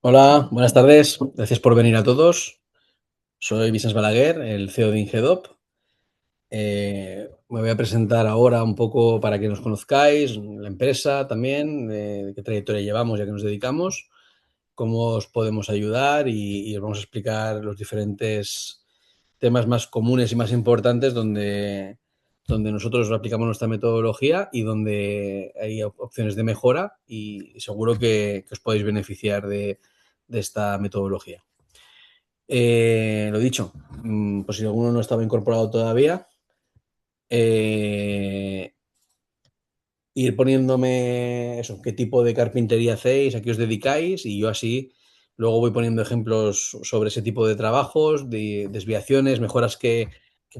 Hola, buenas tardes. Gracias por venir a todos. Soy Vicens Balaguer, el CEO de Ingedop. Me voy a presentar ahora un poco para que nos conozcáis, la empresa también, de qué trayectoria llevamos y a qué nos dedicamos, cómo os podemos ayudar y os vamos a explicar los diferentes temas más comunes y más importantes donde nosotros aplicamos nuestra metodología y donde hay opciones de mejora y seguro que os podéis beneficiar de esta metodología. Lo dicho, pues si alguno no estaba incorporado todavía, eh, ir poniéndome eso, qué tipo de carpintería hacéis, a qué os dedicáis, y yo así luego voy poniendo ejemplos sobre ese tipo de trabajos, de desviaciones, mejoras que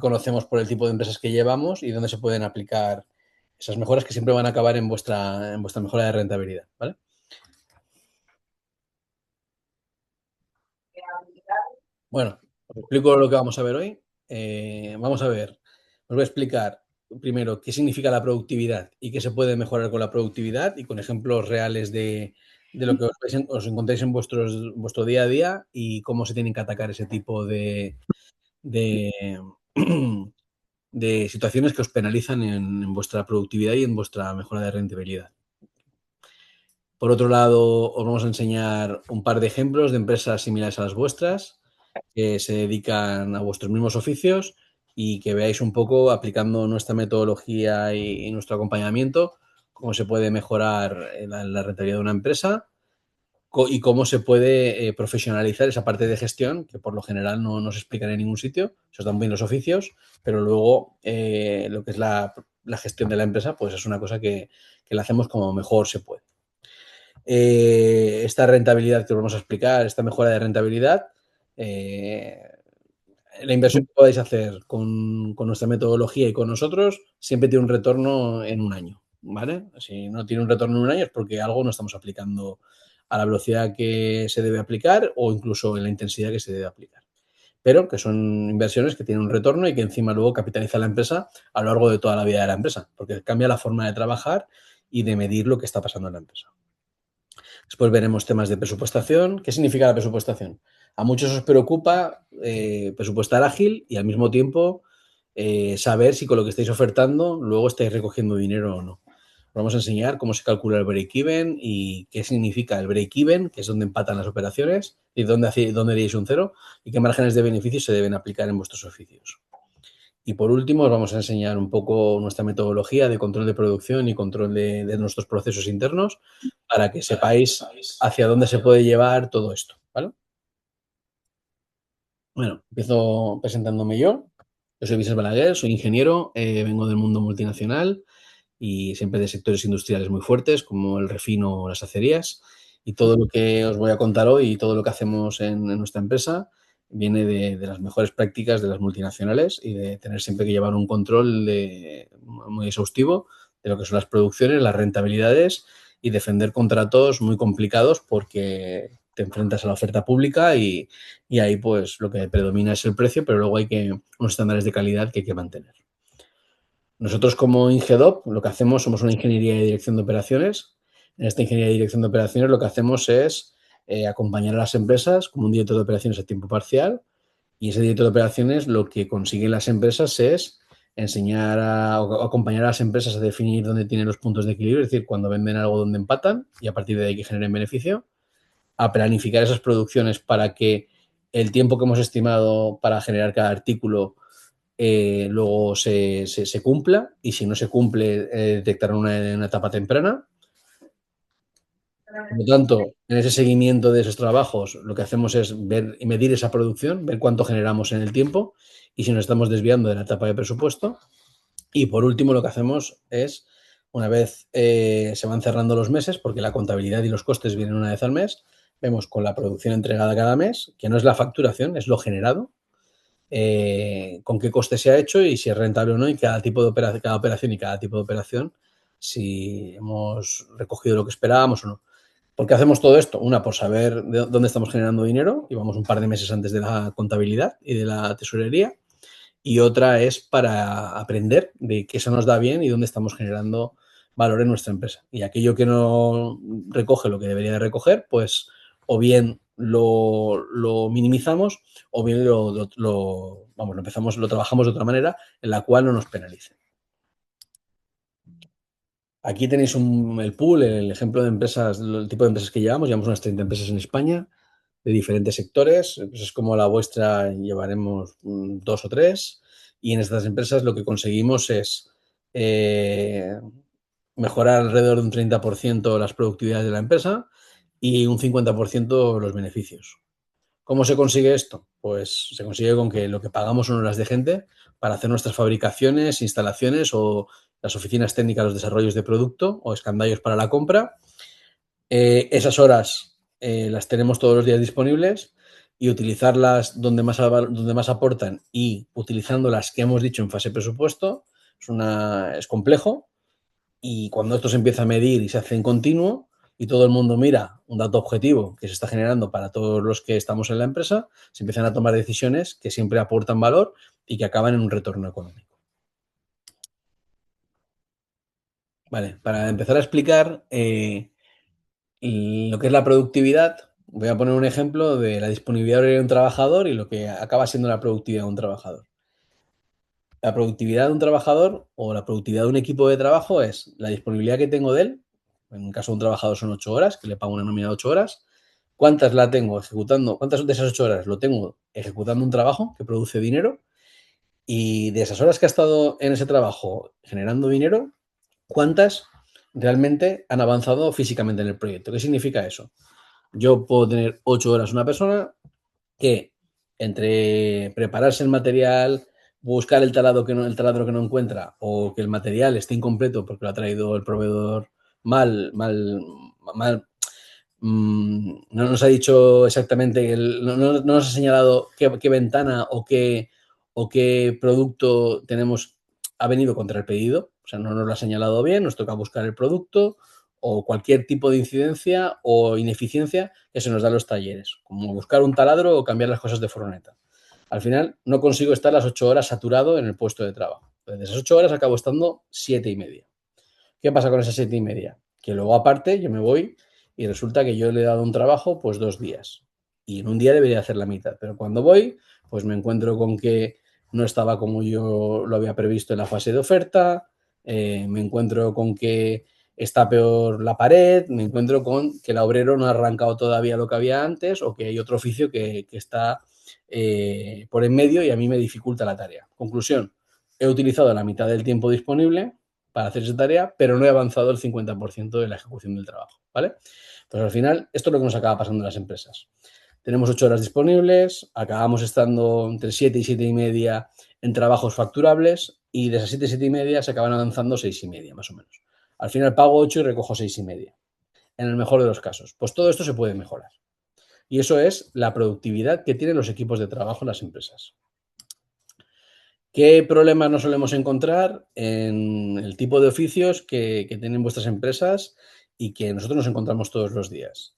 conocemos por el tipo de empresas que llevamos y dónde se pueden aplicar esas mejoras que siempre van a acabar en vuestra mejora de rentabilidad, ¿vale? Bueno, os explico lo que vamos a ver hoy. Vamos a ver, os voy a explicar primero qué significa la productividad y qué se puede mejorar con la productividad y con ejemplos reales de lo que os encontráis en vuestro día a día y cómo se tienen que atacar ese tipo de, de situaciones que os penalizan en vuestra productividad y en vuestra mejora de rentabilidad. Por otro lado, os vamos a enseñar un par de ejemplos de empresas similares a las vuestras que se dedican a vuestros mismos oficios y que veáis un poco, aplicando nuestra metodología y nuestro acompañamiento, cómo se puede mejorar la rentabilidad de una empresa y cómo se puede profesionalizar esa parte de gestión, que por lo general no se explica en ningún sitio, se os dan bien los oficios, pero luego lo que es la gestión de la empresa, pues es una cosa que la hacemos como mejor se puede. Esta rentabilidad que os vamos a explicar, esta mejora de rentabilidad, eh, la inversión que podáis hacer con nuestra metodología y con nosotros siempre tiene un retorno en un año, ¿vale? Si no tiene un retorno en un año es porque algo no estamos aplicando a la velocidad que se debe aplicar o incluso en la intensidad que se debe aplicar. Pero que son inversiones que tienen un retorno y que encima luego capitaliza la empresa a lo largo de toda la vida de la empresa, porque cambia la forma de trabajar y de medir lo que está pasando en la empresa. Después veremos temas de presupuestación. ¿Qué significa la presupuestación? A muchos os preocupa presupuestar ágil y al mismo tiempo saber si con lo que estáis ofertando luego estáis recogiendo dinero o no. Vamos a enseñar cómo se calcula el break-even y qué significa el break-even, que es donde empatan las operaciones, y dónde haríais un cero, y qué márgenes de beneficio se deben aplicar en vuestros oficios. Y por último, os vamos a enseñar un poco nuestra metodología de control de producción y control de nuestros procesos internos para que sepáis hacia dónde se puede llevar todo esto, ¿vale? Bueno, empiezo presentándome yo. Yo soy Vicente Balaguer, soy ingeniero, vengo del mundo multinacional y siempre de sectores industriales muy fuertes como el refino o las acerías. Y todo lo que os voy a contar hoy y todo lo que hacemos en nuestra empresa viene de las mejores prácticas de las multinacionales y de tener siempre que llevar un control muy exhaustivo de lo que son las producciones, las rentabilidades y defender contratos muy complicados porque te enfrentas a la oferta pública y ahí pues lo que predomina es el precio, pero luego hay unos estándares de calidad que hay que mantener. Nosotros como Ingedop lo que hacemos somos una ingeniería de dirección de operaciones. En esta ingeniería de dirección de operaciones lo que hacemos es acompañar a las empresas como un director de operaciones a tiempo parcial y ese director de operaciones lo que consiguen las empresas es o acompañar a las empresas a definir dónde tienen los puntos de equilibrio, es decir, cuando venden algo donde empatan y a partir de ahí que generen beneficio, a planificar esas producciones para que el tiempo que hemos estimado para generar cada artículo luego se cumpla y si no se cumple, detectar una etapa temprana. Por lo tanto, en ese seguimiento de esos trabajos, lo que hacemos es ver y medir esa producción, ver cuánto generamos en el tiempo y si nos estamos desviando de la etapa de presupuesto. Y por último, lo que hacemos es, una vez se van cerrando los meses, porque la contabilidad y los costes vienen una vez al mes, vemos con la producción entregada cada mes, que no es la facturación, es lo generado, con qué coste se ha hecho y si es rentable o no, y cada tipo de cada operación y cada tipo de operación, si hemos recogido lo que esperábamos o no. ¿Por qué hacemos todo esto? Una, por saber de dónde estamos generando dinero, y vamos un par de meses antes de la contabilidad y de la tesorería, y otra es para aprender de qué se nos da bien y dónde estamos generando valor en nuestra empresa. Y aquello que no recoge lo que debería de recoger, pues o bien lo minimizamos, o bien lo trabajamos de otra manera en la cual no nos penalice. Aquí tenéis el pool, el ejemplo de empresas, el tipo de empresas que llevamos unas 30 empresas en España, de diferentes sectores. Empresas como la vuestra llevaremos 2 o 3, y en estas empresas lo que conseguimos es mejorar alrededor de un 30% las productividades de la empresa y un 50% los beneficios. ¿Cómo se consigue esto? Pues se consigue con que lo que pagamos son horas de gente para hacer nuestras fabricaciones, instalaciones o las oficinas técnicas, los desarrollos de producto o escandallos para la compra. Esas horas las tenemos todos los días disponibles, y utilizarlas donde más aportan y utilizando las que hemos dicho en fase presupuesto es complejo, y cuando esto se empieza a medir y se hace en continuo y todo el mundo mira un dato objetivo que se está generando para todos los que estamos en la empresa, se empiezan a tomar decisiones que siempre aportan valor y que acaban en un retorno económico. Vale, para empezar a explicar lo que es la productividad, voy a poner un ejemplo de la disponibilidad horaria de un trabajador y lo que acaba siendo la productividad de un trabajador. La productividad de un trabajador o la productividad de un equipo de trabajo es la disponibilidad que tengo de él. En el caso de un trabajador son 8 horas, que le pago una nómina de 8 horas. ¿Cuántas la tengo ejecutando? ¿Cuántas de esas 8 horas lo tengo ejecutando un trabajo que produce dinero? Y de esas horas que ha estado en ese trabajo generando dinero, ¿cuántas realmente han avanzado físicamente en el proyecto? ¿Qué significa eso? Yo puedo tener 8 horas una persona que, entre prepararse el material, buscar el taladro que no encuentra, o que el material esté incompleto porque lo ha traído el proveedor mal, no nos ha dicho exactamente, no nos ha señalado qué ventana o qué producto ha venido contra el pedido, o sea, no nos lo ha señalado bien, nos toca buscar el producto, o cualquier tipo de incidencia o ineficiencia que se nos da en los talleres, como buscar un taladro o cambiar las cosas de furgoneta. Al final no consigo estar las 8 horas saturado en el puesto de trabajo. Entonces, de esas 8 horas acabo estando 7:30. ¿Qué pasa con esas 7:30? Que luego aparte yo me voy y resulta que yo le he dado un trabajo pues 2 días, y en un día debería hacer la mitad, pero cuando voy pues me encuentro con que no estaba como yo lo había previsto en la fase de oferta, me encuentro con que está peor la pared, me encuentro con que el obrero no ha arrancado todavía lo que había antes, o que hay otro oficio que está por en medio y a mí me dificulta la tarea. Conclusión, he utilizado la mitad del tiempo disponible para hacer esa tarea, pero no he avanzado el 50% de la ejecución del trabajo, ¿vale? Pues al final, esto es lo que nos acaba pasando en las empresas. Tenemos 8 horas disponibles, acabamos estando entre 7 y 7:30 en trabajos facturables, y de esas 7 y 7:30 se acaban avanzando 6:30, más o menos. Al final pago 8 y recojo 6:30, en el mejor de los casos. Pues todo esto se puede mejorar. Y eso es la productividad que tienen los equipos de trabajo en las empresas. ¿Qué problemas nos solemos encontrar en el tipo de oficios que tienen vuestras empresas y que nosotros nos encontramos todos los días?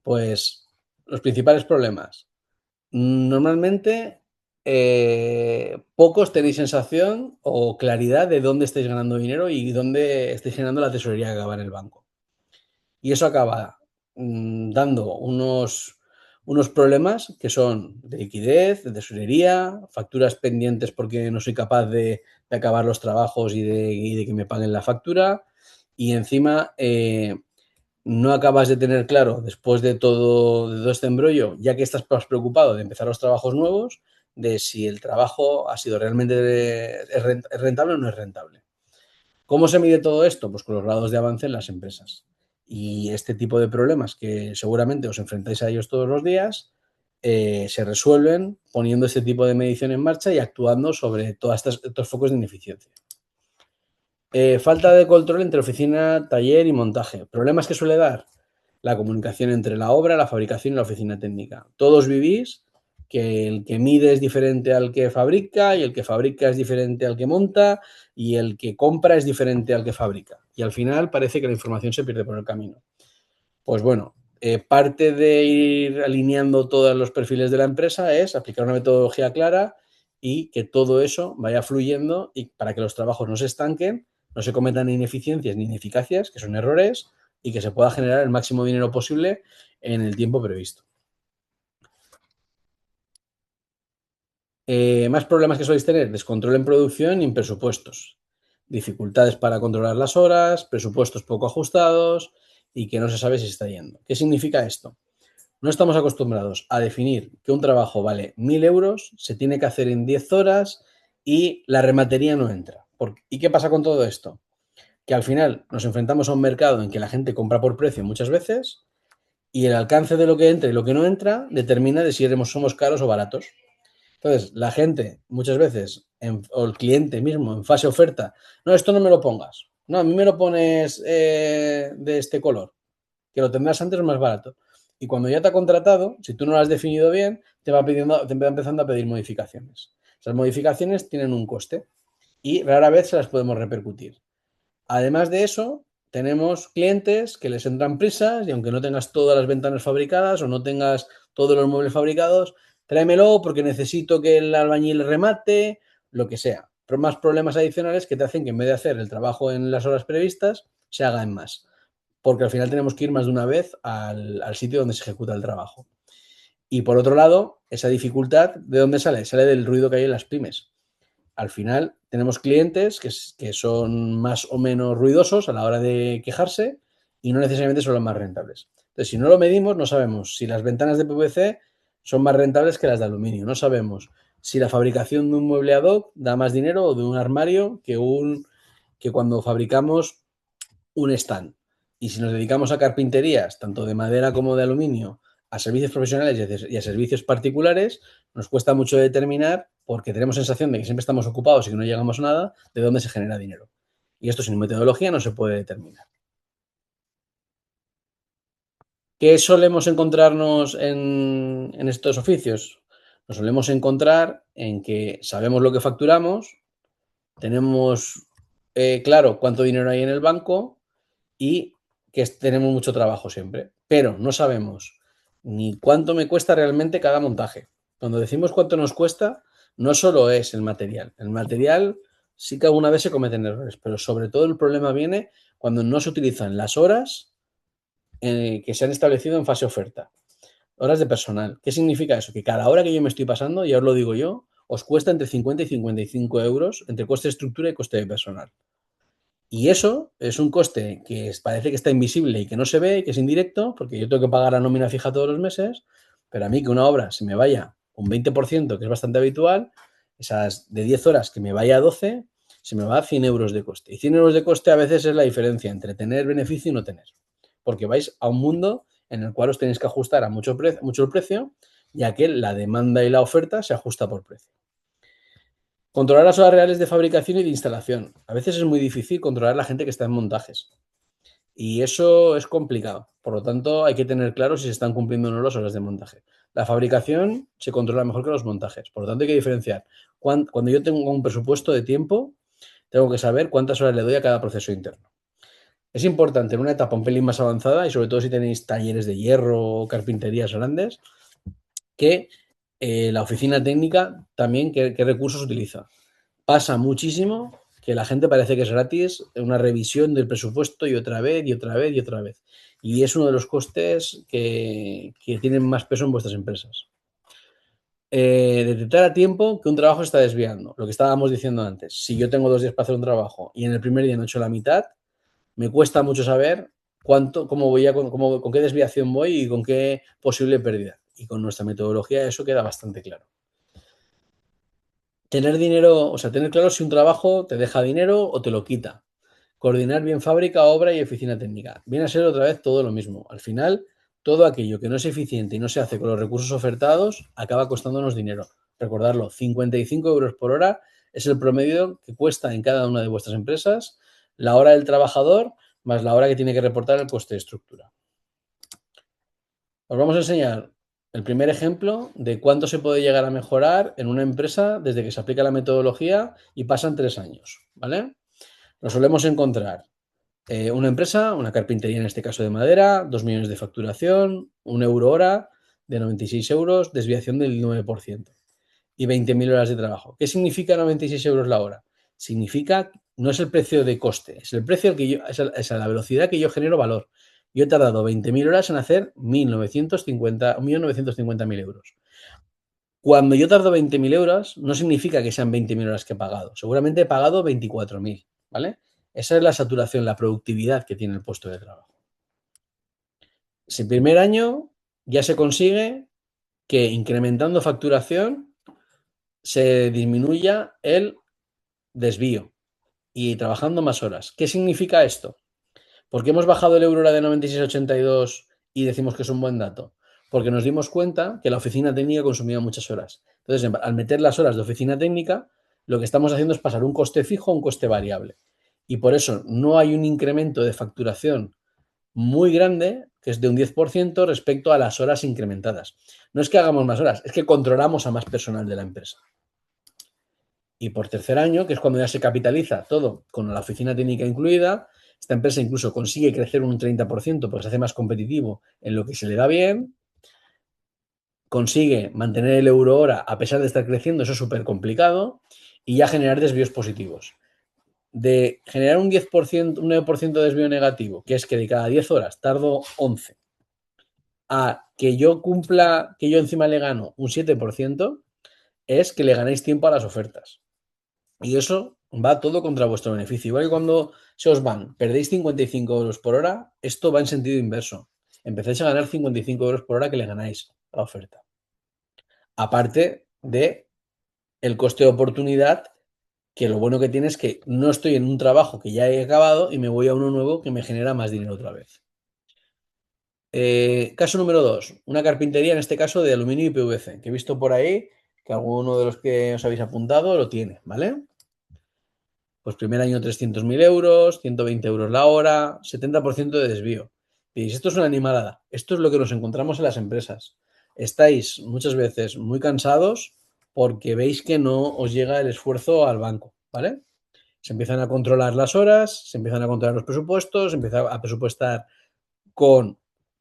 Pues los principales problemas. Normalmente, pocos tenéis sensación o claridad de dónde estáis ganando dinero y dónde estáis generando la tesorería que acaba en el banco. Y eso acaba dando unos problemas que son de liquidez, de tesorería, facturas pendientes porque no soy capaz de acabar los trabajos y de que me paguen la factura. Y encima no acabas de tener claro, después de todo este embrollo, ya que estás más preocupado de empezar los trabajos nuevos, de si el trabajo ha sido realmente es rentable o no es rentable. ¿Cómo se mide todo esto? Pues con los grados de avance en las empresas. Y este tipo de problemas, que seguramente os enfrentáis a ellos todos los días, se resuelven poniendo este tipo de medición en marcha y actuando sobre todos estos focos de ineficiencia. Falta de control entre oficina, taller y montaje. ¿Problemas que suele dar? La comunicación entre la obra, la fabricación y la oficina técnica. Todos vivís que el que mide es diferente al que fabrica, y el que fabrica es diferente al que monta, y el que compra es diferente al que fabrica. Y al final parece que la información se pierde por el camino. Pues bueno, parte de ir alineando todos los perfiles de la empresa es aplicar una metodología clara y que todo eso vaya fluyendo, y para que los trabajos no se estanquen, no se cometan ineficiencias ni ineficacias, que son errores, y que se pueda generar el máximo dinero posible en el tiempo previsto. Más problemas que soléis tener, descontrol en producción y en presupuestos. Dificultades para controlar las horas, presupuestos poco ajustados y que no se sabe si se está yendo. ¿Qué significa esto? No estamos acostumbrados a definir que un trabajo vale 1.000 euros, se tiene que hacer en 10 horas y la rematería no entra. ¿Y qué pasa con todo esto? Que al final nos enfrentamos a un mercado en que la gente compra por precio muchas veces y el alcance de lo que entra y lo que no entra determina de si somos caros o baratos. Entonces, la gente muchas veces, o el cliente mismo en fase oferta, no, esto no me lo pongas, no, a mí me lo pones de este color, que lo tendrás antes más barato. Y cuando ya te ha contratado, si tú no lo has definido bien, te va empezando a pedir modificaciones. Esas modificaciones tienen un coste y rara vez se las podemos repercutir. Además de eso, tenemos clientes que les entran prisas y aunque no tengas todas las ventanas fabricadas o no tengas todos los muebles fabricados, tráemelo porque necesito que el albañil remate, lo que sea. Pero más problemas adicionales que te hacen que en vez de hacer el trabajo en las horas previstas, se haga en más. Porque al final tenemos que ir más de una vez al sitio donde se ejecuta el trabajo. Y por otro lado, esa dificultad, ¿de dónde sale? Sale del ruido que hay en las pymes. Al final tenemos clientes que son más o menos ruidosos a la hora de quejarse y no necesariamente son los más rentables. Entonces, si no lo medimos, no sabemos si las ventanas de PVC son más rentables que las de aluminio. No sabemos si la fabricación de un mueble ad hoc da más dinero o de un armario que cuando fabricamos un stand. Y si nos dedicamos a carpinterías, tanto de madera como de aluminio, a servicios profesionales y a servicios particulares, nos cuesta mucho determinar, porque tenemos sensación de que siempre estamos ocupados y que no llegamos a nada, de dónde se genera dinero. Y esto sin metodología no se puede determinar. ¿Qué solemos encontrarnos en estos oficios? Nos solemos encontrar en que sabemos lo que facturamos, tenemos claro cuánto dinero hay en el banco y que tenemos mucho trabajo siempre, pero no sabemos ni cuánto me cuesta realmente cada montaje. Cuando decimos cuánto nos cuesta, no solo es el material sí que alguna vez se cometen errores, pero sobre todo el problema viene cuando no se utilizan las horas que se han establecido en fase oferta. Horas de personal. ¿Qué significa eso? Que cada hora que yo me estoy pasando, ya os lo digo yo, os cuesta entre 50 y 55 euros entre coste de estructura y coste de personal. Y eso es un coste que parece que está invisible y que no se ve, que es indirecto, porque yo tengo que pagar la nómina fija todos los meses, pero a mí que una obra se me vaya un 20%, que es bastante habitual, esas de 10 horas que me vaya a 12, se me va a 100 euros de coste. Y 100 euros de coste a veces es la diferencia entre tener beneficio y no tener. Porque vais a un mundo en el cual os tenéis que ajustar a mucho el precio, ya que la demanda y la oferta se ajusta por precio. Controlar las horas reales de fabricación y de instalación. A veces es muy difícil controlar la gente que está en montajes. Y eso es complicado. Por lo tanto, hay que tener claro si se están cumpliendo o no las horas de montaje. La fabricación se controla mejor que los montajes. Por lo tanto, hay que diferenciar. Cuando yo tengo un presupuesto de tiempo, tengo que saber cuántas horas le doy a cada proceso interno. Es importante en una etapa un pelín más avanzada y sobre todo si tenéis talleres de hierro o carpinterías grandes, que la oficina técnica también qué recursos utiliza. Pasa muchísimo que la gente parece que es gratis, una revisión del presupuesto y otra vez y otra vez y otra vez. Y es uno de los costes que tienen más peso en vuestras empresas. Detectar a tiempo que un trabajo se está desviando. Lo que estábamos diciendo antes. Si yo tengo 2 días para hacer un trabajo y en el primer día no he hecho la mitad, me cuesta mucho saber cómo voy con qué desviación voy y con qué posible pérdida. Y con nuestra metodología eso queda bastante claro. Tener dinero, o sea, tener claro si un trabajo te deja dinero o te lo quita. Coordinar bien fábrica, obra y oficina técnica. Viene a ser otra vez todo lo mismo. Al final, todo aquello que no es eficiente y no se hace con los recursos ofertados acaba costándonos dinero. Recordarlo, 55 euros por hora es el promedio que cuesta en cada una de vuestras empresas la hora del trabajador más la hora que tiene que reportar el coste de estructura. Os vamos a enseñar el primer ejemplo de cuánto se puede llegar a mejorar en una empresa desde que se aplica la metodología y pasan 3 años, ¿vale? Nos solemos encontrar una empresa, una carpintería en este caso de madera, 2 millones de facturación, 1 euro hora de 96 euros, desviación del 9% y 20.000 horas de trabajo. ¿Qué significa 96 euros la hora? Significa, no es el precio de coste, es el precio que es a la velocidad que yo genero valor. Yo he tardado 20.000 horas en hacer 1.950.000 euros. Cuando yo tardo 20.000 euros, no significa que sean 20.000 horas que he pagado. Seguramente he pagado 24.000, ¿vale? Esa es la saturación, la productividad que tiene el puesto de trabajo. Si el primer año ya se consigue que incrementando facturación se disminuya el desvío y trabajando más horas. ¿Qué significa esto? ¿Por qué hemos bajado el euro hora de 96,82 y decimos que es un buen dato? Porque nos dimos cuenta que la oficina técnica consumía muchas horas. Entonces, al meter las horas de oficina técnica, lo que estamos haciendo es pasar un coste fijo a un coste variable. Y por eso no hay un incremento de facturación muy grande, que es de un 10% respecto a las horas incrementadas. No es que hagamos más horas, es que controlamos a más personal de la empresa. Y por tercer año, que es cuando ya se capitaliza todo con la oficina técnica incluida, esta empresa incluso consigue crecer un 30% porque se hace más competitivo en lo que se le da bien, consigue mantener el euro hora a pesar de estar creciendo, eso es súper complicado, y ya generar desvíos positivos. De generar un 10%, un 9% de desvío negativo, que es que de cada 10 horas tardo 11, a que yo cumpla, que yo encima le gano un 7%, es que le ganéis tiempo a las ofertas. Y eso va todo contra vuestro beneficio. Igual que cuando se os van, perdéis 55 euros por hora, esto va en sentido inverso. Empezáis a ganar 55 euros por hora que le ganáis a la oferta. Aparte de el coste de oportunidad, que lo bueno que tiene es que no estoy en un trabajo que ya he acabado y me voy a uno nuevo que me genera más dinero otra vez. Caso número 2, una carpintería, en este caso de aluminio y PVC, que he visto por ahí que alguno de los que os habéis apuntado lo tiene, ¿vale? Pues primer año 300.000 euros, 120 euros la hora, 70% de desvío. Y diréis, esto es una animalada. Esto es lo que nos encontramos en las empresas. Estáis muchas veces muy cansados porque veis que no os llega el esfuerzo al banco, ¿vale? Se empiezan a controlar las horas, se empiezan a controlar los presupuestos, se empieza a presupuestar con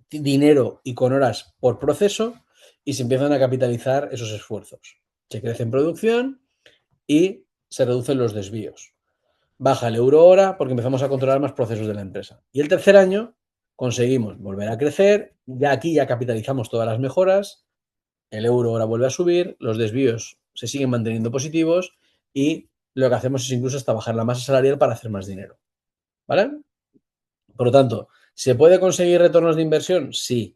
dinero y con horas por proceso y se empiezan a capitalizar esos esfuerzos. Se crece en producción y se reducen los desvíos. Baja el euro hora porque empezamos a controlar más procesos de la empresa. Y el tercer año conseguimos volver a crecer, ya aquí ya capitalizamos todas las mejoras, el euro hora vuelve a subir, los desvíos se siguen manteniendo positivos y lo que hacemos es incluso hasta bajar la masa salarial para hacer más dinero. ¿Vale? Por lo tanto, ¿se puede conseguir retornos de inversión? Sí.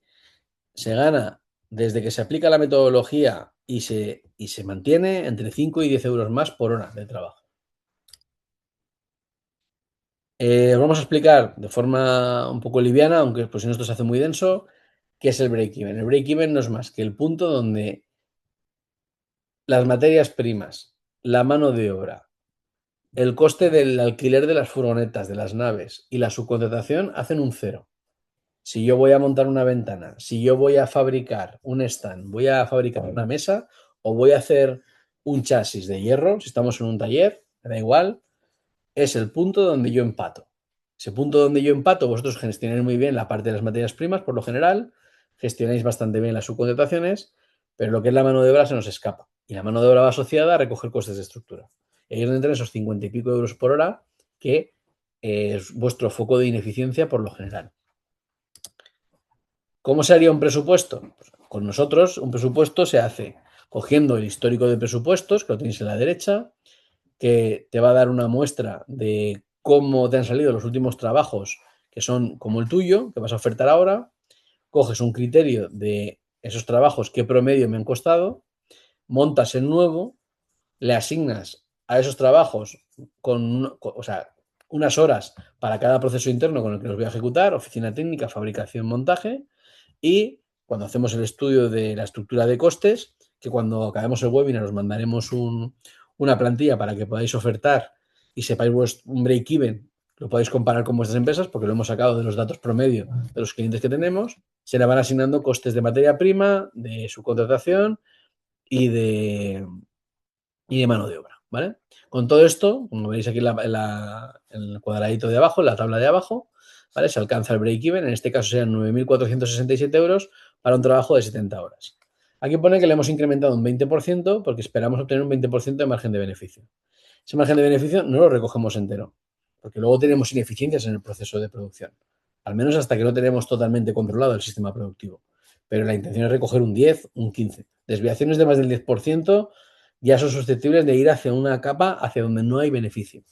Se gana desde que se aplica la metodología y se mantiene entre 5 y 10 euros más por hora de trabajo. Vamos a explicar de forma un poco liviana, aunque pues si no esto se hace muy denso, qué es el break-even. El break-even no es más que el punto donde las materias primas, la mano de obra, el coste del alquiler de las furgonetas, de las naves y la subcontratación hacen un cero. Si yo voy a montar una ventana, si yo voy a fabricar un stand, voy a fabricar una mesa o voy a hacer un chasis de hierro, si estamos en un taller, me da igual, es el punto donde yo empato. Ese punto donde yo empato, vosotros gestionáis muy bien la parte de las materias primas, por lo general, gestionáis bastante bien las subcontrataciones, pero lo que es la mano de obra se nos escapa. Y la mano de obra va asociada a recoger costes de estructura. Y ahí es donde entran esos 50 y pico euros por hora, que es vuestro foco de ineficiencia por lo general. ¿Cómo se haría un presupuesto? Pues con nosotros, un presupuesto se hace cogiendo el histórico de presupuestos, que lo tenéis en la derecha, que te va a dar una muestra de cómo te han salido los últimos trabajos que son como el tuyo, que vas a ofertar ahora, coges un criterio de esos trabajos, qué promedio me han costado, montas el nuevo, le asignas a esos trabajos o sea, unas horas para cada proceso interno con el que los voy a ejecutar, oficina técnica, fabricación, montaje, y cuando hacemos el estudio de la estructura de costes, que cuando acabemos el webinar os mandaremos una plantilla para que podáis ofertar y sepáis un break-even, lo podéis comparar con vuestras empresas porque lo hemos sacado de los datos promedio de los clientes que tenemos, se le van asignando costes de materia prima, de subcontratación y de mano de obra, ¿vale? Con todo esto, como veis aquí en el cuadradito de abajo, en la tabla de abajo, ¿vale? Se alcanza el break-even, en este caso serían 9.467 euros para un trabajo de 70 horas. Aquí pone que le hemos incrementado un 20% porque esperamos obtener un 20% de margen de beneficio. Ese margen de beneficio no lo recogemos entero, porque luego tenemos ineficiencias en el proceso de producción. al menos hasta que no tenemos totalmente controlado el sistema productivo. Pero la intención es recoger un 10, un 15. Desviaciones de más del 10% ya son susceptibles de ir hacia una capa hacia donde no hay beneficio.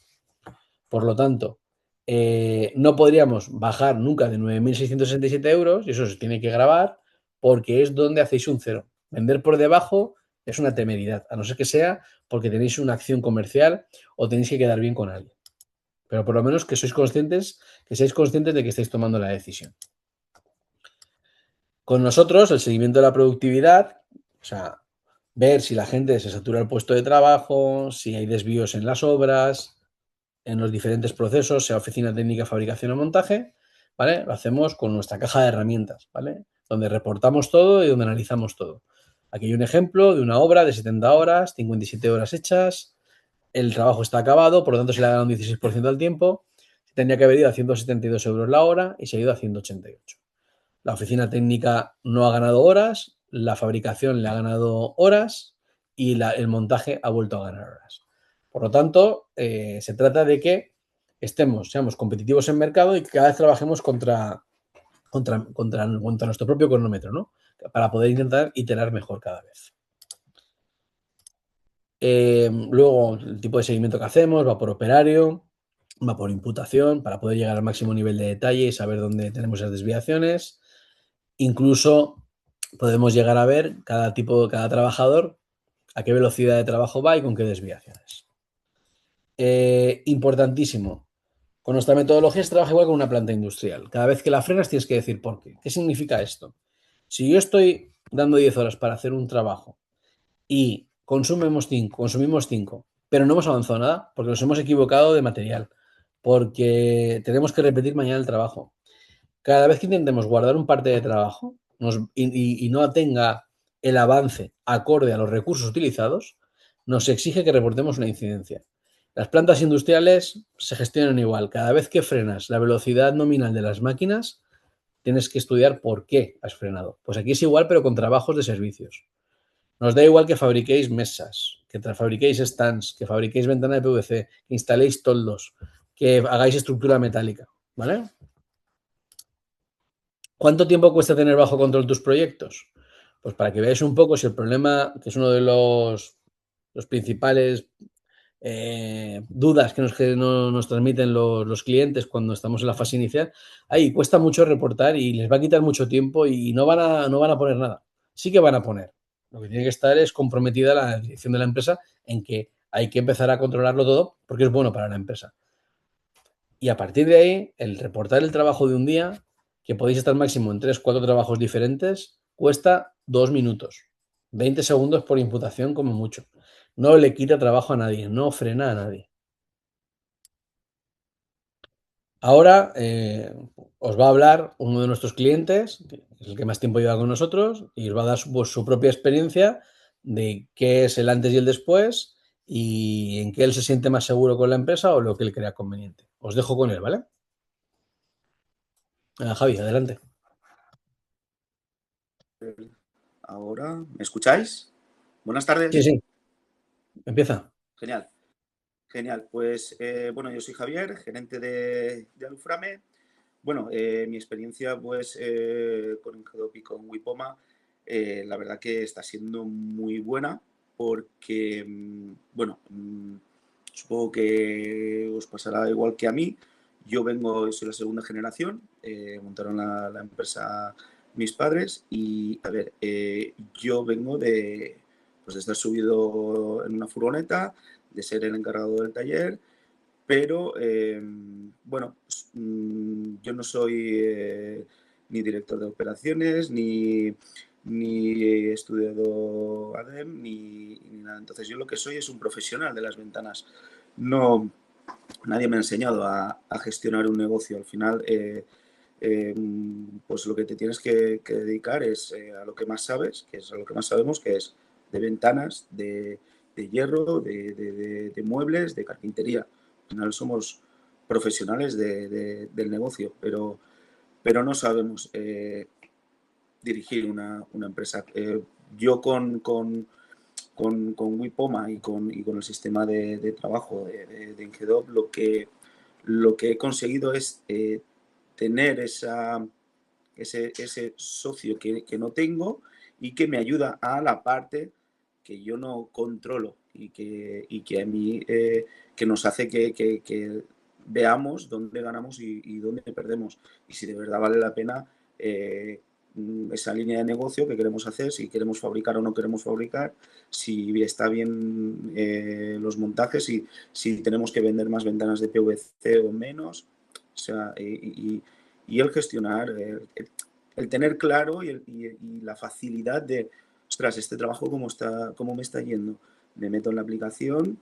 Por lo tanto, no podríamos bajar nunca de 9.667 euros, y eso se tiene que grabar, porque es donde hacéis un cero. Vender por debajo es una temeridad, a no ser que sea porque tenéis una acción comercial o tenéis que quedar bien con alguien. Pero por lo menos que seáis conscientes de que estáis tomando la decisión. Con nosotros, el seguimiento de la productividad, o sea, ver si la gente se satura el puesto de trabajo, si hay desvíos en las obras, en los diferentes procesos, sea oficina técnica, fabricación o montaje, ¿vale? Lo hacemos con nuestra caja de herramientas, ¿vale? Donde reportamos todo y donde analizamos todo. Aquí hay un ejemplo de una obra de 70 horas, 57 horas hechas, el trabajo está acabado, por lo tanto se le ha dado un 16% al tiempo, tendría que haber ido a 172 euros la hora y se ha ido a 188. La oficina técnica no ha ganado horas, la fabricación le ha ganado horas y el montaje ha vuelto a ganar horas. Por lo tanto, se trata de que seamos competitivos en mercado y que cada vez trabajemos contra nuestro propio cronómetro, ¿no? Para poder intentar iterar mejor cada vez. Luego, el tipo de seguimiento que hacemos va por operario, va por imputación, para poder llegar al máximo nivel de detalle y saber dónde tenemos esas desviaciones. Incluso podemos llegar a ver cada trabajador, a qué velocidad de trabajo va y con qué desviaciones. Importantísimo. Con nuestra metodología se trabaja igual con una planta industrial. Cada vez que la frenas tienes que decir por qué. ¿Qué significa esto? Si yo estoy dando 10 horas para hacer un trabajo y consumimos 5, pero no hemos avanzado nada porque nos hemos equivocado de material, porque tenemos que repetir mañana el trabajo. Cada vez que intentemos guardar un parte de trabajo y no tenga el avance acorde a los recursos utilizados, nos exige que reportemos una incidencia. Las plantas industriales se gestionan igual. Cada vez que frenas la velocidad nominal de las máquinas, tienes que estudiar por qué has frenado. Pues aquí es igual, pero con trabajos de servicios. Nos da igual que fabriquéis mesas, que fabriquéis stands, que fabriquéis ventana de PVC, que instaléis toldos, que hagáis estructura metálica, ¿vale? ¿Cuánto tiempo cuesta tener bajo control tus proyectos? Pues para que veáis un poco si el problema, que es uno de los principales dudas que nos transmiten los clientes cuando estamos en la fase inicial, ahí cuesta mucho reportar y les va a quitar mucho tiempo y no van a poner nada. Sí que van a poner. Lo que tiene que estar es comprometida la dirección de la empresa en que hay que empezar a controlarlo todo porque es bueno para la empresa. Y a partir de ahí, el reportar el trabajo de un día, que podéis estar máximo en 3 4 trabajos diferentes, cuesta 2 minutos. 20 segundos por imputación como mucho. No le quita trabajo a nadie, no frena a nadie. Ahora os va a hablar uno de nuestros clientes, que es el que más tiempo lleva con nosotros, y os va a dar su propia experiencia de qué es el antes y el después y en qué él se siente más seguro con la empresa o lo que él crea conveniente. Os dejo con él, ¿vale? Javi, adelante. Ahora, ¿me escucháis? Buenas Sí, tardes. sí, empieza. Genial, genial. Pues bueno, yo soy Javier, gerente de Aluframe. Bueno, mi experiencia pues con Ingedop y con Wipoma, la verdad que está siendo muy buena porque, bueno, supongo que os pasará igual que a mí. Soy la segunda generación, montaron la empresa mis padres y, a ver, yo vengo pues, de estar subido en una furgoneta, de ser el encargado del taller, pero bueno, yo no soy ni director de operaciones, ni he estudiado ADEM, ni nada. Entonces yo lo que soy es un profesional de las ventanas. No, nadie me ha enseñado a gestionar un negocio. Al final, pues lo que te tienes que dedicar es a lo que más sabes, que es a lo que más sabemos, que es de ventanas, de hierro, de muebles, de carpintería. Al final somos profesionales del negocio, pero no sabemos dirigir una empresa. Yo con Wipoma y con el sistema de trabajo de Ingedop, lo que he conseguido es tener ese socio que no tengo y que me ayuda a la parte que yo no controlo y que a mí que nos hace que veamos dónde ganamos y dónde perdemos. Y si de verdad vale la pena esa línea de negocio que queremos hacer, si queremos fabricar o no queremos fabricar, si está bien los montajes, si tenemos que vender más ventanas de PVC o menos. O sea, y el gestionar, el tener claro y la facilidad de, ostras, este trabajo cómo me está yendo. Me meto en la aplicación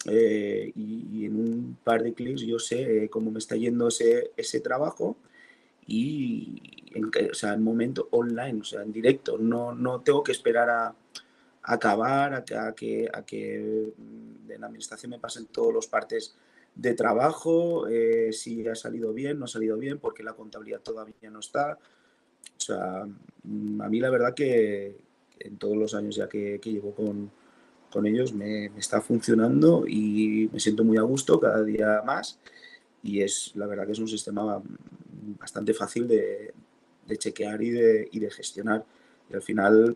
y en un par de clics yo sé cómo me está yendo ese trabajo y o sea, en momento online, o sea, en directo. No tengo que esperar a acabar, a que en la administración me pasen todos los partes de trabajo, si ha salido bien, no ha salido bien, porque la contabilidad todavía no está. O sea, a mí la verdad que en todos los años ya que llevo con ellos me está funcionando y me siento muy a gusto cada día más y es la verdad que es un sistema bastante fácil de chequear y de gestionar. Y al final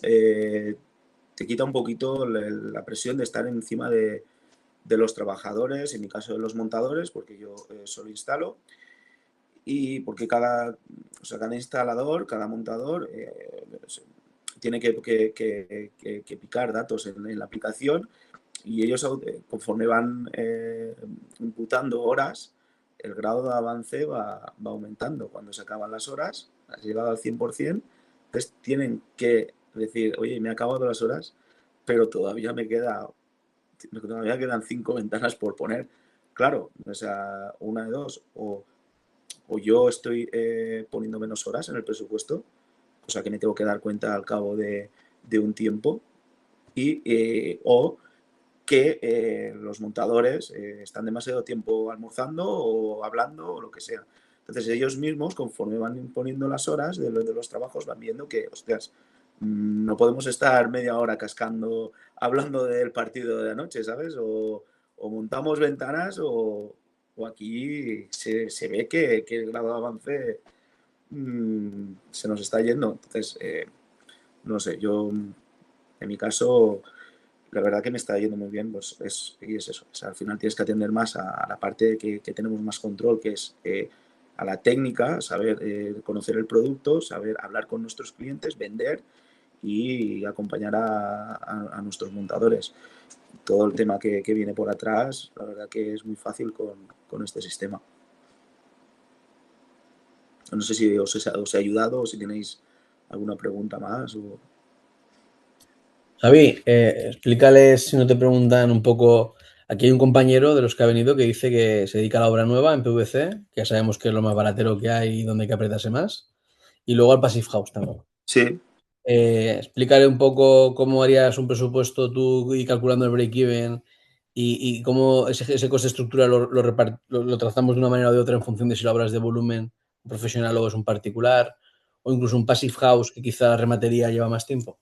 te quita un poquito la presión de estar encima de los trabajadores, en mi caso de los montadores, porque yo solo instalo, y porque o sea, cada instalador, cada montador tiene que picar datos en la aplicación y ellos conforme van imputando horas, el grado de avance va aumentando. Cuando se acaban las horas, has llegado al 100%, entonces tienen que decir, oye, me he acabado las horas, pero todavía quedan 5 ventanas por poner. Claro, o sea, una de dos, o yo estoy poniendo menos horas en el presupuesto, cosa que me tengo que dar cuenta al cabo de un tiempo, o que los montadores están demasiado tiempo almorzando o hablando o lo que sea. Entonces ellos mismos, conforme van poniendo las horas de los trabajos, van viendo que, hostias, no podemos estar media hora cascando, hablando del partido de anoche, ¿sabes? O montamos ventanas o aquí se ve que el grado de avance se nos está yendo. Entonces, no sé, yo en mi caso la verdad que me está yendo muy bien, pues y es eso. O sea, al final tienes que atender más a la parte que tenemos más control, que es a la técnica, saber conocer el producto, saber hablar con nuestros clientes, vender y acompañar a nuestros montadores. Todo el tema que viene por atrás, la verdad que es muy fácil con este sistema. No sé si os he ayudado o si tenéis alguna pregunta más. Javi, explícales si no te preguntan un poco. Aquí hay un compañero de los que ha venido que dice que se dedica a la obra nueva en PVC, que ya sabemos que es lo más baratero que hay y donde hay que apretarse más, y luego al Passive House también. Sí. Explícale un poco cómo harías un presupuesto tú y calculando el break-even y cómo ese coste estructura lo trazamos de una manera o de otra en función de si la obra es de volumen profesional o es un particular, o incluso un Passive House que quizá la rematería lleva más tiempo.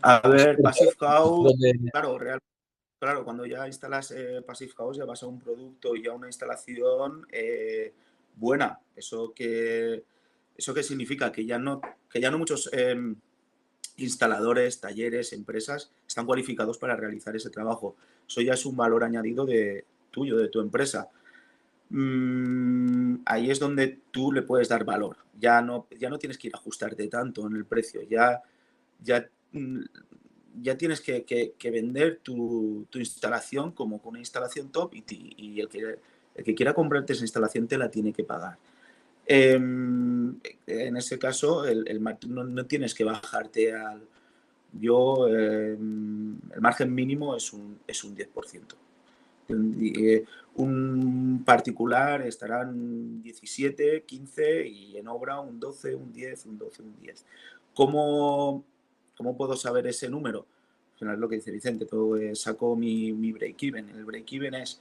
A ver, Passive House, De- claro, claro, cuando ya instalas Passive House ya vas a un producto y a una instalación buena. ¿Eso qué significa? Que ya no muchos instaladores, talleres, empresas están cualificados para realizar ese trabajo. Eso ya es un valor añadido tuyo, de tu empresa. Ahí es donde tú le puedes dar valor. Ya no tienes que ir a ajustarte tanto en el precio. Ya, ya tienes que vender tu instalación como una instalación top y el que quiera comprarte esa instalación te la tiene que pagar. En ese caso, no tienes que bajarte al... El margen mínimo es un 10%. Un particular estarán 17, 15 y en obra un 12, un 10, un 12, un 10. ¿Cómo puedo saber ese número? Al final es lo que dice Vicente, saco mi break-even. El break-even es,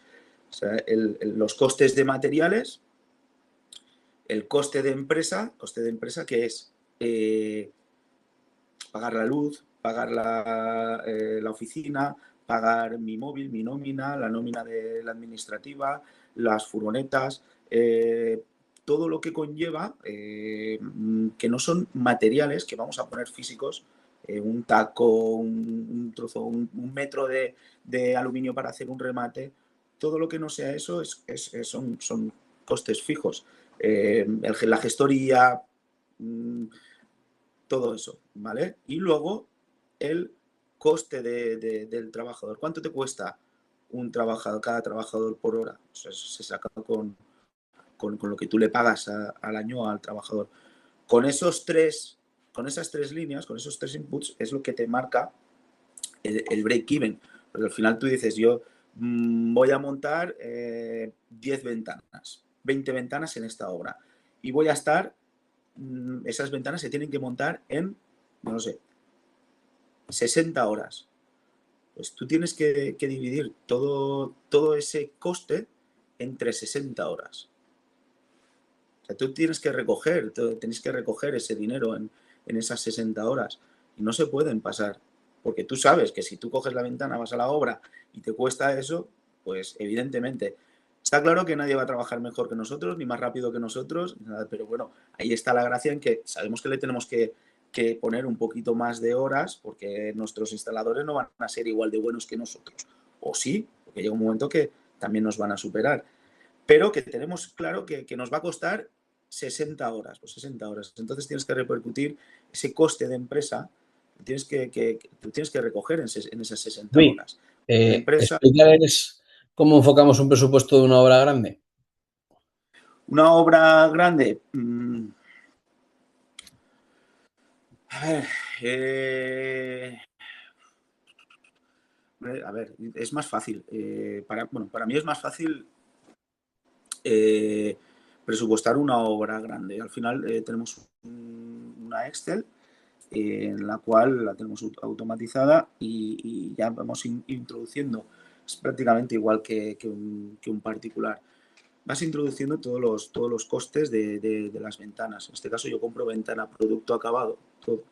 o sea, los costes de materiales, el coste de empresa que es pagar la luz, pagar la oficina, pagar mi móvil, mi nómina, la nómina de la administrativa, las furgonetas, todo lo que conlleva, que no son materiales que vamos a poner físicos, un taco, un trozo, un metro de aluminio para hacer un remate, todo lo que no sea eso son costes fijos. La gestoría, todo eso, ¿vale? Y luego el coste del trabajador. ¿Cuánto te cuesta un trabajador, cada trabajador por hora? O sea, se saca con lo que tú le pagas al año al trabajador. Con con esas tres líneas, con esos tres inputs, es lo que te marca el break-even. Porque al final tú dices, yo voy a montar 10 ventanas, 20 ventanas en esta obra. Y voy a estar, esas ventanas se tienen que montar en, no sé, 60 horas. Pues tú tienes que dividir todo ese coste entre 60 horas. O sea, tú tenéis que recoger ese dinero en esas 60 horas y no se pueden pasar. Porque tú sabes que si tú coges la ventana, vas a la obra y te cuesta eso, pues evidentemente está claro que nadie va a trabajar mejor que nosotros, ni más rápido que nosotros, pero bueno, ahí está la gracia en que sabemos que le tenemos que poner un poquito más de horas porque nuestros instaladores no van a ser igual de buenos que nosotros. O sí, porque llega un momento que también nos van a superar, pero que tenemos claro que nos va a costar 60 horas, pues 60 horas. Entonces tienes que repercutir ese coste de empresa, tienes que recoger en esas 60 Luis, horas. La empresa, explícales cómo enfocamos un presupuesto de una obra grande. una obra grande, a ver, a ver, es más fácil. Para mí es más fácil eh, presupuestar una obra grande. Al final tenemos una Excel en la cual la tenemos automatizada y ya vamos introduciendo. Es prácticamente igual que un particular. Vas introduciendo todos los costes de las ventanas. En este caso yo compro ventana, producto acabado, todo.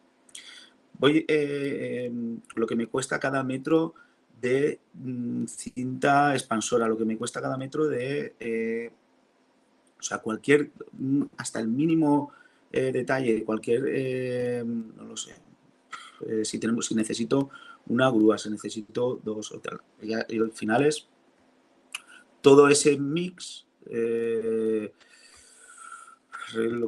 Lo que me cuesta cada metro de cinta expansora, lo que me cuesta cada metro o sea, hasta el mínimo detalle, no lo sé, si necesito una grúa, si necesito dos o tal. Y al final es todo ese mix, lo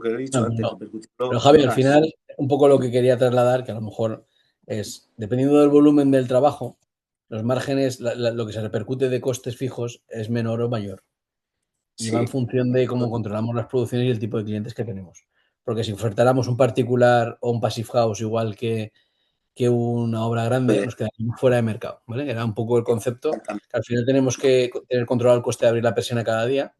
que he dicho No, antes, no. Pero repercutirlo en Javi, al horas. final, un poco lo que quería trasladar, que a lo mejor es, dependiendo del volumen del trabajo, los márgenes, lo que se repercute de costes fijos es menor o mayor. Y va en Sí, función de cómo controlamos las producciones y el tipo de clientes que tenemos. Porque si ofertáramos un particular o un passive house igual que una obra grande, pues, nos quedaríamos fuera de mercado, ¿vale? Era un poco el concepto, exactamente. que al final tenemos que tener controlado el coste de abrir la persiana cada día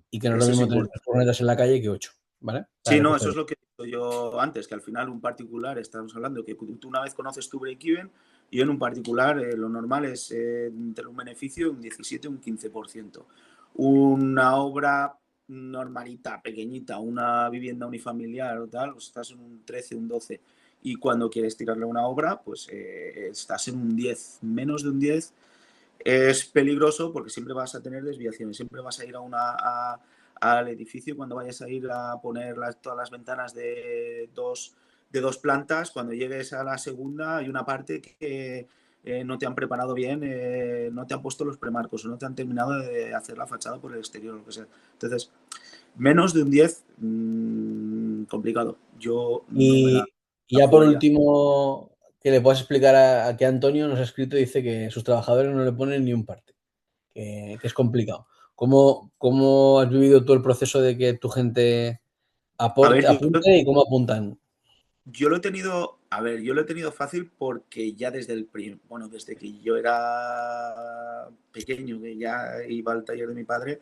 y que no es lo Eso es mismo tener importante. 3 furgonetas en la calle que 8, ¿vale? Para Sí, no, recoger eso es eso. lo que he dicho yo antes, que al final un particular, estamos hablando que tú una vez conoces tu break-even y en un particular lo normal es tener un beneficio de un 17 o un 15%. Una obra normalita, pequeñita, una vivienda unifamiliar o tal, pues estás en un 13, un 12. Y cuando quieres tirarle una obra, pues estás en un 10, menos de un 10. Es peligroso porque siempre vas a tener desviaciones, siempre vas a ir al edificio cuando vayas a ir a poner todas las ventanas de dos plantas, cuando llegues a la segunda hay una parte que no te han preparado bien, no te han puesto los premarcos o no te han terminado de hacer la fachada por el exterior o lo que sea. Entonces, menos de un 10, complicado. Yo no me Y, y la ya por jugaría. último, que le puedas explicar a que Antonio nos ha escrito, dice que sus trabajadores no le ponen ni un parte, que es complicado. ¿Cómo has vivido tú el proceso de que tu gente A ver, apunte y cómo apuntan? yo lo he tenido, a ver, yo lo he tenido fácil porque ya bueno, desde que yo era pequeño, que ya iba al taller de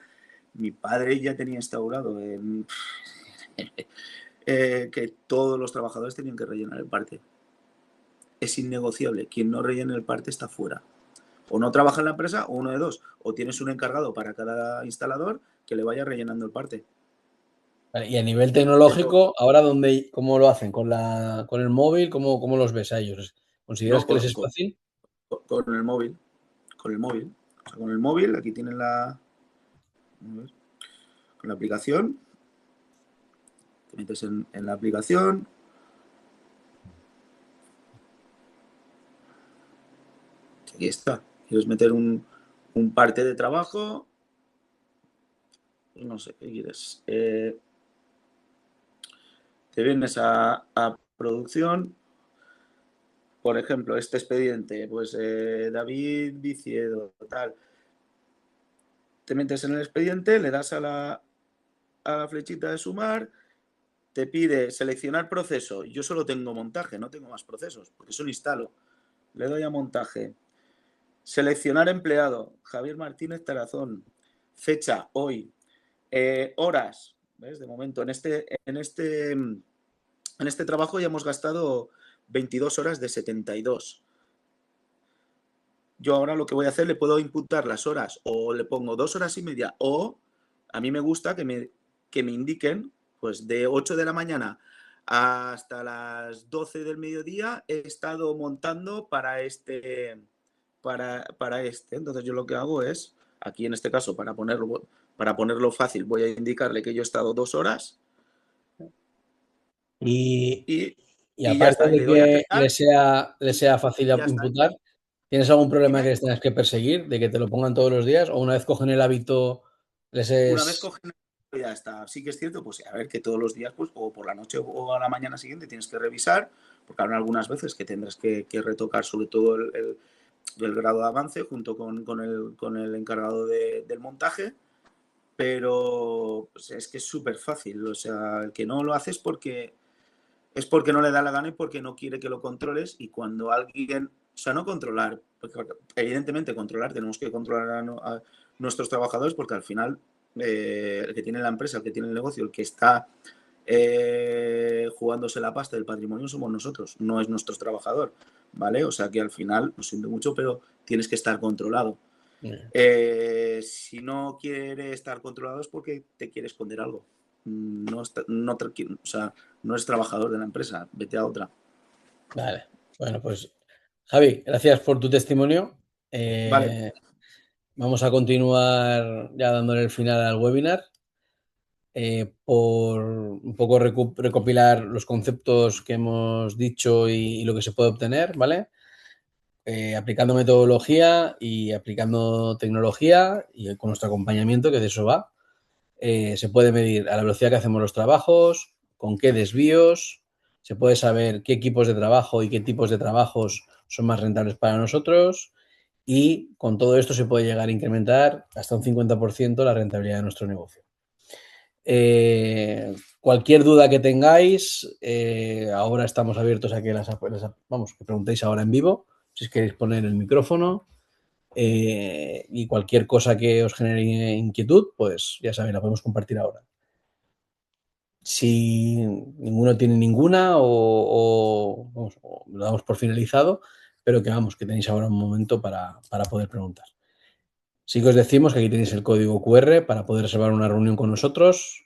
mi padre ya tenía instaurado que todos los trabajadores tenían que rellenar el parte. Es innegociable. Quien no rellene el parte está fuera. O no trabaja en la empresa o uno de dos. O tienes un encargado para cada instalador que le vaya rellenando el parte. Vale, y a nivel Eso, tecnológico, ahora cómo lo hacen, con el móvil, ¿cómo los ves a ellos? ¿Consideras no, que les es fácil? con el móvil. Con el móvil. O sea, con el móvil, aquí tienen la. A ver. la aplicación. Te metes en la aplicación. Aquí está. ¿Quieres meter un parte de trabajo? No sé, ¿qué quieres? Te vienes a producción. Por ejemplo, este expediente, pues David Viciedo, tal. Te metes en el expediente, le das a la flechita de sumar, te pide seleccionar proceso. Yo solo tengo montaje, no tengo más procesos, porque solo instalo. Le doy a montaje. Seleccionar empleado, Javier Martínez Tarazón. Fecha, hoy. Horas, ¿ves? De momento, en este trabajo ya hemos gastado 22 horas de 72. Yo ahora lo que voy a hacer, le puedo imputar las horas o le pongo 2 horas y media, o a mí me gusta que me indiquen, pues de 8 de la mañana hasta las 12 del mediodía he estado montando para este. Entonces yo lo que hago es, aquí en este caso, para ponerlo fácil, voy a indicarle que yo he estado 2 horas Y, y, y y ya aparte está. Y de le doy a que crear le y, sea fácil y ya está. imputar, ¿tienes algún problema que Dime. les tengas que perseguir, de que te lo pongan todos los días? ¿O una vez cogen el hábito, les Una vez es... cogen, ya está. Sí que es cierto, pues a ver, que todos los días, pues, o por la noche o a la mañana siguiente tienes que revisar, porque habrá algunas veces que tendrás que retocar sobre todo el grado de avance junto con el encargado del montaje, pero pues, es que es súper fácil. O sea, el que no lo hace es porque no le da la gana y porque no quiere que lo controles, y cuando alguien, o sea, no controlar, porque evidentemente controlar, tenemos que controlar a nuestros trabajadores, porque al final el que tiene la empresa, el que tiene el negocio, el que está jugándose la pasta del patrimonio somos nosotros, no es nuestro trabajador, ¿vale? O sea que al final, lo siento mucho, pero tienes que estar controlado. Si no quiere estar controlado es porque te quiere esconder algo. No, o sea, no eres trabajador de la empresa, vete a otra. Vale, bueno, pues Javi, gracias por tu testimonio. Vale, Vamos a continuar ya dándole el final al webinar. Por un poco recopilar los conceptos que hemos dicho y lo que se puede obtener, ¿vale? Aplicando metodología y aplicando tecnología y con nuestro acompañamiento, que de eso va, se puede medir a la velocidad que hacemos los trabajos, con qué desvíos, se puede saber qué equipos de trabajo y qué tipos de trabajos son más rentables para nosotros, y con todo esto se puede llegar a incrementar hasta un 50% la rentabilidad de nuestro negocio. Cualquier duda que tengáis, ahora estamos abiertos a que que preguntéis ahora en vivo, si queréis poner el micrófono, y cualquier cosa que os genere inquietud, pues ya sabéis, la podemos compartir ahora. Si ninguno tiene ninguna o lo damos por finalizado, pero que tenéis ahora un momento para poder preguntar. Sí que os decimos que aquí tenéis el código QR para poder reservar una reunión con nosotros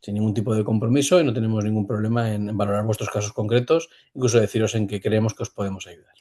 sin ningún tipo de compromiso, y no tenemos ningún problema en valorar vuestros casos concretos, incluso deciros en qué creemos que os podemos ayudar.